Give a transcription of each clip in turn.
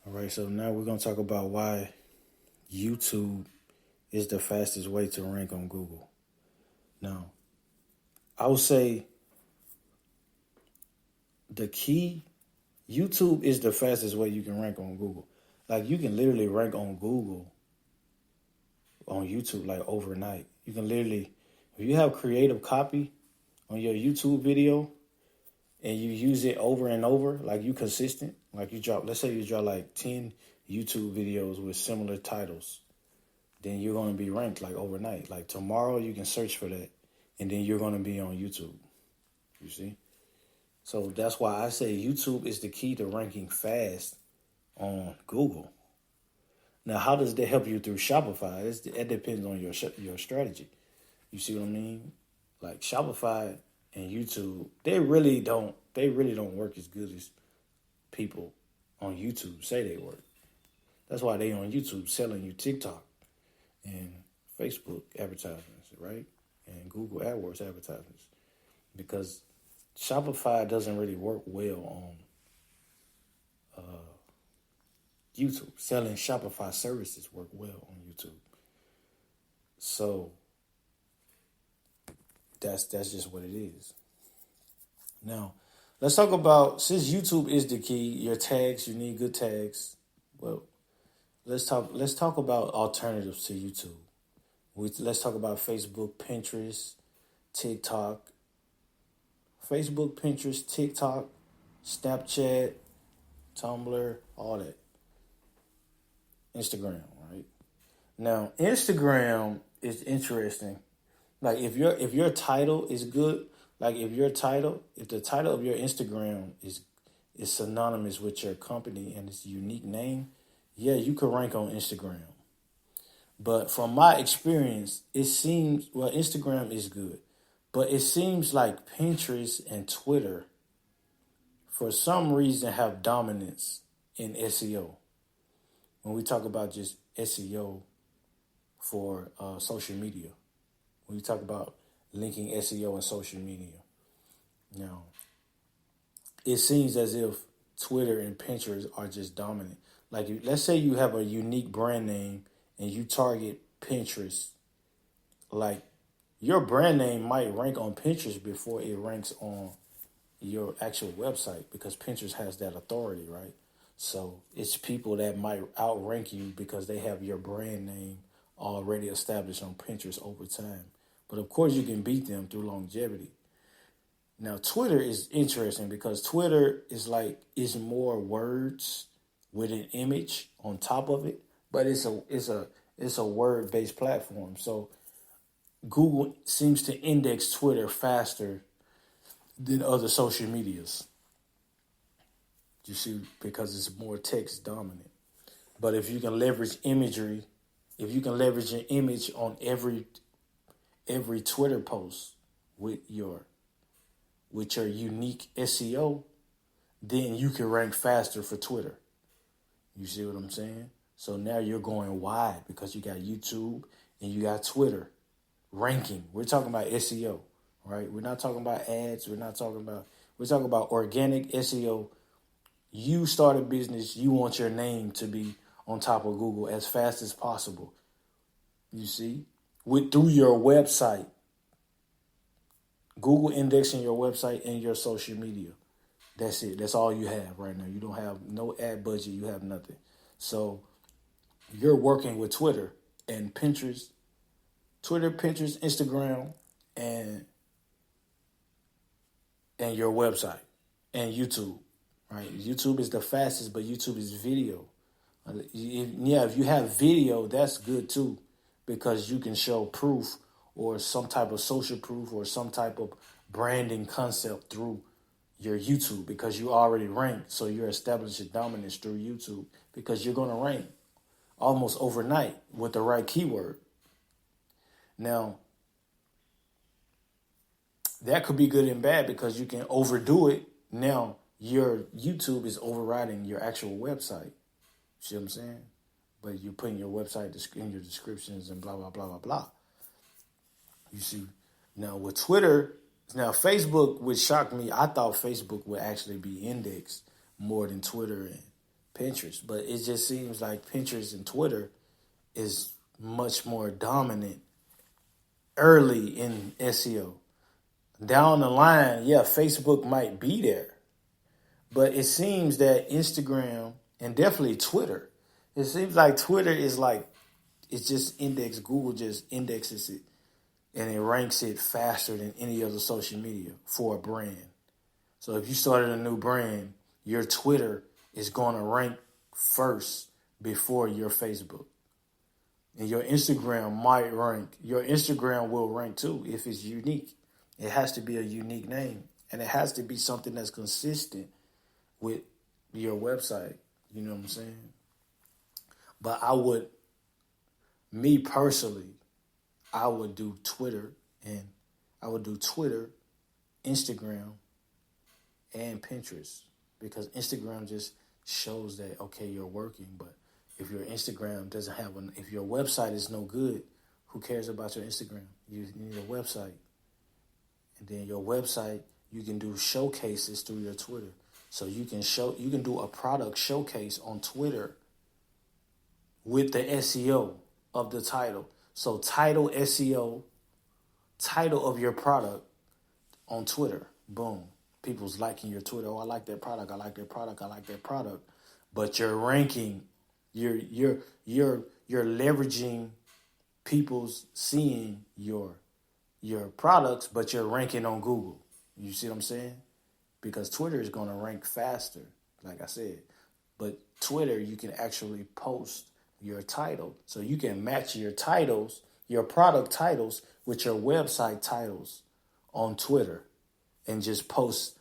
All right, so now we're going to talk about why YouTube is the fastest way to rank on Google. Now, I would say the key, YouTube is the fastest way you can rank on Google. Like, you can literally rank on Google on YouTube like overnight. You can literally, if you have creative copy on your YouTube video and you use it over and over, like you consistent, like you drop, let's say you drop like 10 YouTube videos with similar titles, then you're going to be ranked like overnight. Like tomorrow you can search for that and then you're going to be on YouTube. You see? So that's why I say YouTube is the key to ranking fast on Google. Now, how does that help you through Shopify? It depends on your strategy. You see what I mean? Like Shopify and YouTube, they really don't work as good as people on YouTube say they work. That's why they on YouTube selling you TikTok and Facebook advertisements, right? And Google AdWords advertisements. Because Shopify doesn't really work well on YouTube. Selling Shopify services work well on YouTube. So that's just what it is. Now, let's talk about, since YouTube is the key, your tags, you need good tags. Well, let's talk about alternatives to YouTube. Let's talk about Facebook, Pinterest, TikTok. Facebook, Pinterest, TikTok, Snapchat, Tumblr, all that. Instagram, right? Now, Instagram is interesting. Like if your title is good, like if the title of your Instagram is synonymous with your company and it's a unique name, yeah, you could rank on Instagram. But from my experience, it seems, well, Instagram is good, but it seems like Pinterest and Twitter, for some reason, have dominance in SEO. When we talk about just SEO for social media, when we talk about linking SEO and social media. Now, it seems as if Twitter and Pinterest are just dominant. Like, let's say you have a unique brand name and you target Pinterest. Like, your brand name might rank on Pinterest before it ranks on your actual website because Pinterest has that authority, right? So it's people that might outrank you because they have your brand name already established on Pinterest over time. But of course, you can beat them through longevity. Now, Twitter is interesting because Twitter is more words with an image on top of it, but it's a word-based platform. So Google seems to index Twitter faster than other social medias. You see, because it's more text dominant. But if you can leverage imagery, if you can leverage an image on every Twitter post with your unique SEO, then you can rank faster for Twitter. You see what I'm saying? So now you're going wide because you got YouTube and you got Twitter ranking. We're talking about SEO, right? We're not talking about ads. We're talking about organic SEO. You start a business, you want your name to be on top of Google as fast as possible. You see? Through your website. Google indexing your website and your social media. That's it. That's all you have right now. You don't have no ad budget. You have nothing. So you're working with Twitter and Pinterest. Twitter, Pinterest, Instagram, and your website and YouTube. Right? YouTube is the fastest, but YouTube is video. If you have video, that's good too, because you can show proof or some type of social proof or some type of branding concept through your YouTube because you already ranked. So you're establishing dominance through YouTube because you're going to rank almost overnight with the right keyword. Now, that could be good and bad because you can overdo it. Now, your YouTube is overriding your actual website. See what I'm saying? But you're putting your website in your descriptions and blah, blah, blah, blah, blah. You see? Now, with Twitter, Facebook would shock me. I thought Facebook would actually be indexed more than Twitter and Pinterest. But it just seems like Pinterest and Twitter is much more dominant early in SEO. Down the line, yeah, Facebook might be there. But it seems that Instagram and definitely Twitter, it seems like Twitter is like, it's just indexed, Google just indexes it and it ranks it faster than any other social media for a brand. So if you started a new brand, your Twitter is going to rank first before your Facebook. And your Instagram might rank. Your Instagram will rank too if it's unique. It has to be a unique name. And it has to be something that's consistent with your website. You know what I'm saying? But me personally, I would do Twitter, Instagram, and Pinterest, because Instagram just shows that, okay, you're working. But if your Instagram doesn't have if your website is no good, who cares about your Instagram? You need a website. And then your website, you can do showcases through your Twitter. So you can do a product showcase on Twitter with the SEO of the title. So title, SEO, title of your product on Twitter. Boom. People's liking your Twitter. Oh, I like that product. I like that product. I like that product. But you're ranking, you're leveraging people's seeing your products, but you're ranking on Google. You see what I'm saying? Because Twitter is going to rank faster, like I said. But Twitter, you can actually post your title. So you can match your titles, your product titles, with your website titles on Twitter and just post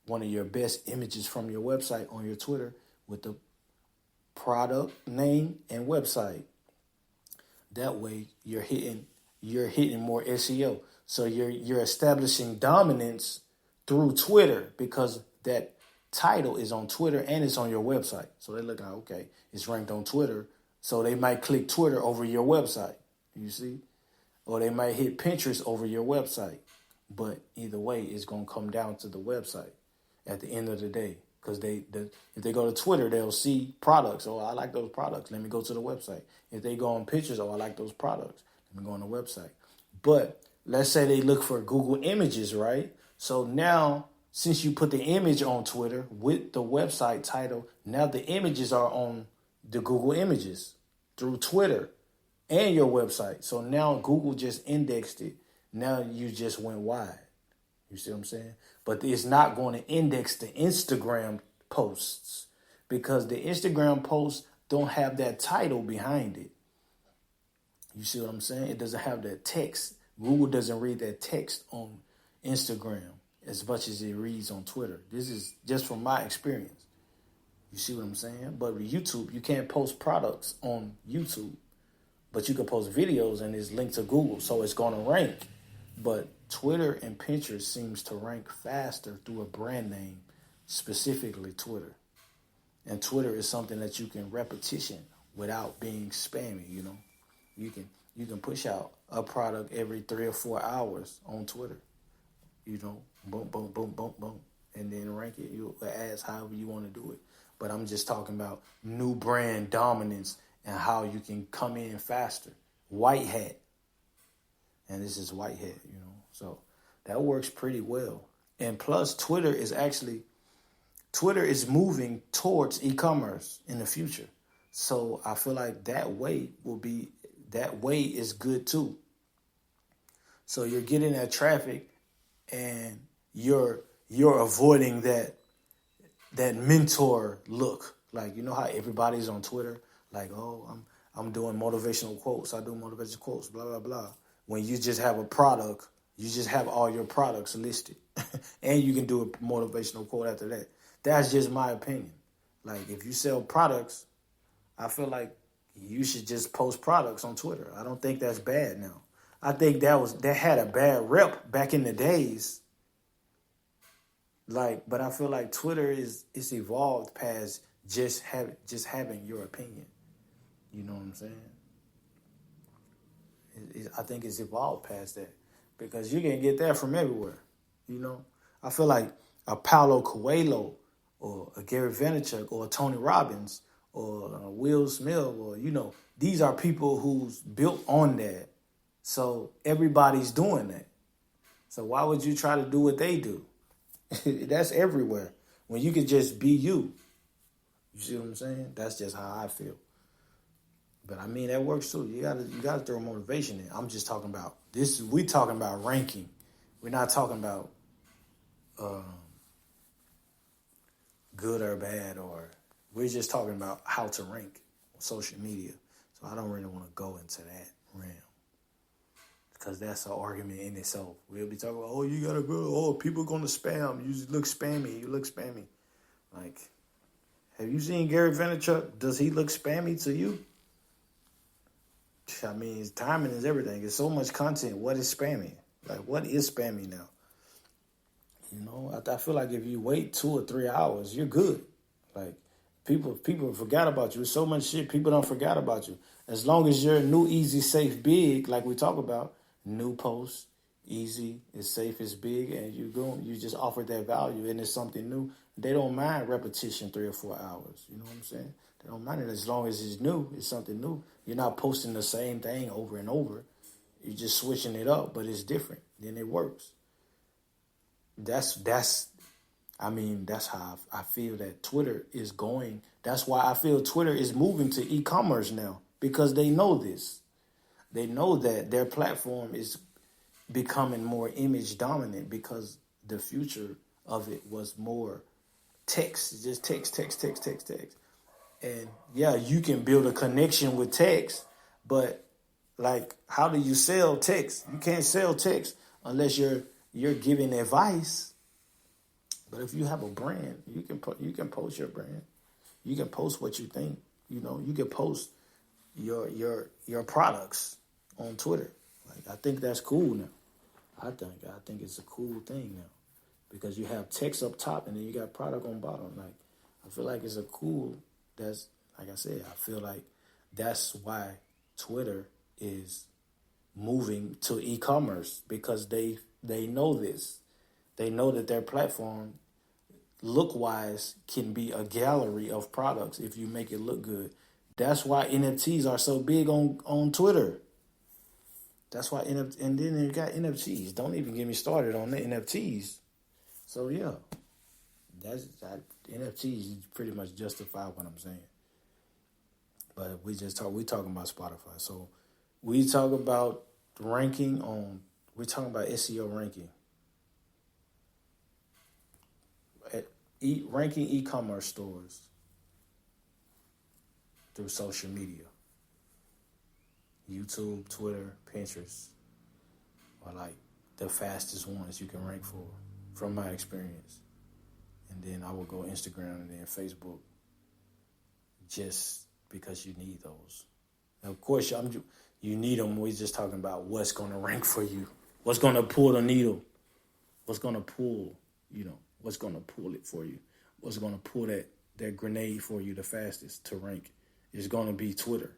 one of your best images from your website on your Twitter with the product name and website. That way you're hitting more SEO. So you're establishing dominance through Twitter because that title is on Twitter and it's on your website. So they look like, okay, it's ranked on Twitter. So they might click Twitter over your website, you see? Or they might hit Pinterest over your website. But either way, it's going to come down to the website at the end of the day. Because if they go to Twitter, they'll see products. Oh, I like those products. Let me go to the website. If they go on pictures, oh, I like those products. Let me go on the website. But let's say they look for Google Images, right? So now, since you put the image on Twitter with the website title, now the images are on the Google Images through Twitter and your website. So now Google just indexed it. Now you just went wide. You see what I'm saying? But it's not going to index the Instagram posts because the Instagram posts don't have that title behind it. You see what I'm saying? It doesn't have that text. Google doesn't read that text on Instagram as much as it reads on Twitter. This is just from my experience. You see what I'm saying? But with YouTube, you can't post products on YouTube, but you can post videos and it's linked to Google, so it's going to rank. But Twitter and Pinterest seems to rank faster through a brand name, specifically Twitter. And Twitter is something that you can repetition without being spammy, you know. You can push out a product every 3 or 4 hours on Twitter. You know, boom, boom, boom, boom, boom. And then rank it, you ads however you want to do it. But I'm just talking about new brand dominance and how you can come in faster. White hat. And this is white hat, you know. So that works pretty well. And plus, Twitter is moving towards e-commerce in the future. So I feel like that way is good too. So you're getting that traffic and you're avoiding that mentor look. Like, you know how everybody's on Twitter, like, oh, I'm doing motivational quotes. I do motivational quotes, blah, blah, blah. When you just have a product, you just have all your products listed. And you can do a motivational quote after that. That's just my opinion. Like, if you sell products, I feel like you should just post products on Twitter. I don't think that's bad now. I think that had a bad rep back in the days. Like, but I feel like Twitter it's evolved past just having your opinion. You know what I'm saying? I think it's evolved past that because you can get that from everywhere. You know, I feel like a Paulo Coelho or a Gary Vaynerchuk or a Tony Robbins or Will Smith, or these are people who's built on that. So everybody's doing that. So why would you try to do what they do? That's everywhere. When you could just be you. You see what I'm saying? That's just how I feel. But I mean, that works too. You gotta throw motivation in. I'm just talking about this. We talking about ranking. We're not talking about good or bad, or we're just talking about how to rank on social media. So I don't really want to go into that realm, because that's an argument in itself. We'll be talking about, oh, you gotta go, oh, people gonna spam. You look spammy. Like, have you seen Gary Vaynerchuk? Does he look spammy to you? I mean, his timing is everything. There's so much content. What is spammy? Like, what is spammy now? I feel like if you wait 2 or 3 hours, you're good. Like, people forgot about you. There's so much shit, people don't forget about you. As long as you're new, easy, safe, big, like we talk about, new posts, easy, it's safe, it's big, and you just offer that value, and it's something new. They don't mind repetition 3 or 4 hours. You know what I'm saying? They don't mind it as long as it's new. It's something new. You're not posting the same thing over and over. You're just switching it up, but it's different. Then it works. That's how I feel that Twitter is going. That's why I feel Twitter is moving to e-commerce now, because they know this. They know that their platform is becoming more image dominant, because the future of it was more text, just text. And yeah, you can build a connection with text, but like, how do you sell text? You can't sell text unless you're giving advice. But if you have a brand, you can post your brand. You can post what you think. You can post your products on Twitter. Like, I think that's cool now. I think it's a cool thing now, because you have text up top and then you got product on bottom. Like, I feel like it's that's, like I said, I feel like that's why Twitter is moving to e-commerce, because they know this. They know that their platform, look-wise, can be a gallery of products if you make it look good. That's why NFTs are so big on Twitter. That's why and then you got NFTs. Don't even get me started on the NFTs. So yeah, NFTs probably much justify what I'm saying. But we talking about Spotify. So we talk about ranking we're talking about SEO ranking. Ranking e-commerce stores through social media. YouTube, Twitter, Pinterest are like the fastest ones you can rank for, from my experience. And then I will go Instagram and then Facebook, just because you need those. Now, of course, you need them. We're just talking about what's going to rank for you, what's going to pull the needle, what's going to pull, what's going to pull it for you, what's going to pull that grenade for you the fastest to rank is going to be Twitter.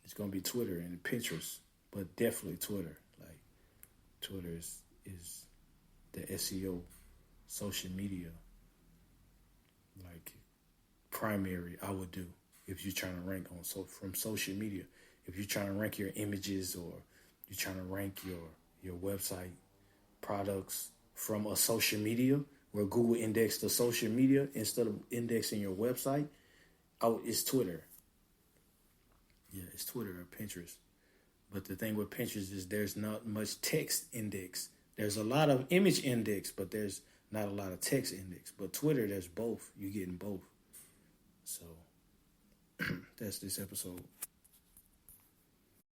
It's going to be Twitter and Pinterest, but definitely Twitter. Like, Twitter is the SEO social media, like, primary I would do if you're trying to rank from social media. If you're trying to rank your images, or you're trying to rank your website products from a social media, where Google indexed the social media instead of indexing your website, it's Twitter. Yeah, it's Twitter or Pinterest. But the thing with Pinterest is there's not much text index. There's a lot of image index, but there's not a lot of text index. But Twitter, there's both. You're getting both. So that's this episode.